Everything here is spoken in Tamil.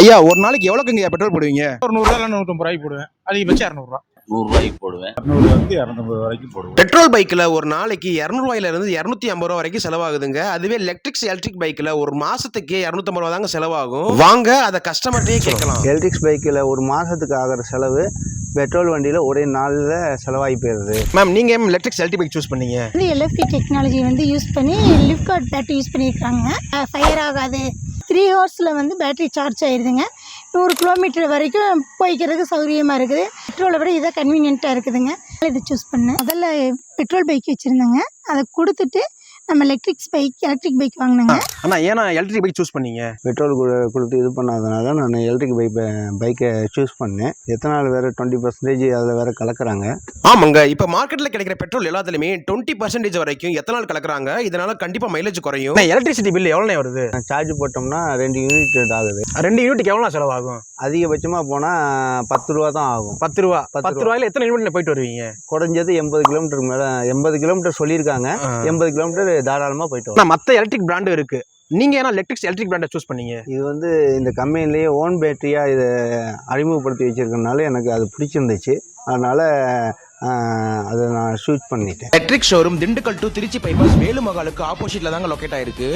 ஐயா ஒரு நாளைக்கு எவ்வளோக்குங்க பெட்ரோல் போடுவீங்க? ஒரு 100 ரூபா 150 ரூபாய்க்கு போடுவேன். அதிகபட்சம் 200 ரூபா. 100 ரூபாய்க்கு போடுவேன். 200 வந்து 250 வரைக்கும் போடுவேன். பெட்ரோல் பைக்கில் ஒரு நாளைக்கு 200 ரூபாயிலிருந்து 250 ரூபா வரைக்கும் செலவாகுதுங்க. அதுவே எலக்ட்ரிக் பைக்கில் ஒரு மாசத்துக்கு 250 ரூபா தாங்க செலவாகும். வாங்க அதை கஸ்டமர்ட்டே கேட்கலாம். எலக்ட்ரிக் பைக்கில் ஒரு மாதத்துக்கு ஆகிற செலவு பெட்ரோல் வண்டியில் ஒரே நாளில் செலவாகி போயிடுது. மேம் நீங்கள் ஏன் எலக்ட்ரிக் பைக் சூஸ் பண்ணீங்க? எல்எஃப்டி டெக்னாலஜி யூஸ் பண்ணி லிஃப்ட் கார்ட் பேட்டரி யூஸ் பண்ணியிருக்காங்க. ஃபயர் ஆகாது. 3 ஹவர்ஸில் பேட்டரி சார்ஜ் ஆயிடுதுங்க. 100 கிலோமீட்டர் வரைக்கும் போய்க்கிறதுக்கு சௌகரியமாக இருக்குது. பெட்ரோலை விட இதை கன்வீனியண்ட்டாக இருக்குதுங்க. இதை சூஸ் பண்ணேன். முதல்ல பெட்ரோல் பைக் வச்சுருந்தேங்க. அதை கொடுத்துட்டு நம்ம எலக்ட்ரிக் பைக் வாங்கினேங்க. ஆனால் ஏன்னா எலக்ட்ரிக் பைக் சூஸ் பண்ணீங்க? பெட்ரோல் கொடுத்து இது பண்ணாதனால தான் நான் எலக்ட்ரிக் பைக்கை சூஸ் பண்ணேன். எத்தனால் வேறு 20% அதில் வேறு கலக்கிறாங்க. ஆமாங்க, இப்போ மார்க்கெட்டில் கிடைக்கிற பெட்ரோல் எல்லாத்துலேயுமே 20% வரைக்கும் எத்தனால் கலக்குறாங்க. இதனால கண்டிப்பாக மைலேஜ் குறையும். எலக்ட்ரிசிட்டி பில் எவ்வளோ வருது? சார்ஜ் போட்டோம்னா 2 யூனிட் ஆகுது. 2 யூனிட்டுக்கு எவ்வளோ செலவாகும்? அதிகபட்சமாக போனால் 10 ரூபா தான் ஆகும். 10 ரூபா. 10 ரூபாயில் எத்தனை யூனிட்ல போயிட்டு வருவீங்க? குறைஞ்சது 80 கிலோமீட்டருக்கு மேலே. 80 கிலோமீட்டர் சொல்லியிருக்காங்க. 80 கிலோமீட்டர் தாராளமாக போயிட்டு வரும். மற்ற எலக்ட்ரிக் பிராண்டு இருக்கு. நீங்க ஏன்னா எலக்ட்ரிக் பிராண்டை சூஸ் பண்ணீங்க? இது இந்த கம்பெனிலேயே ஓன் பேட்டரியாக இதை அறிமுகப்படுத்தி வச்சிருக்கனால எனக்கு அது பிடிச்சிருந்துச்சு. அதனால் அதை நான் சூஸ் பண்ணிட்டேன். Electric showroom Dindigul to Trichy bypass வேலுமகாலுக்கு ஆப்போசிட்ல தாங்க லொகேட் ஆயிருக்கு.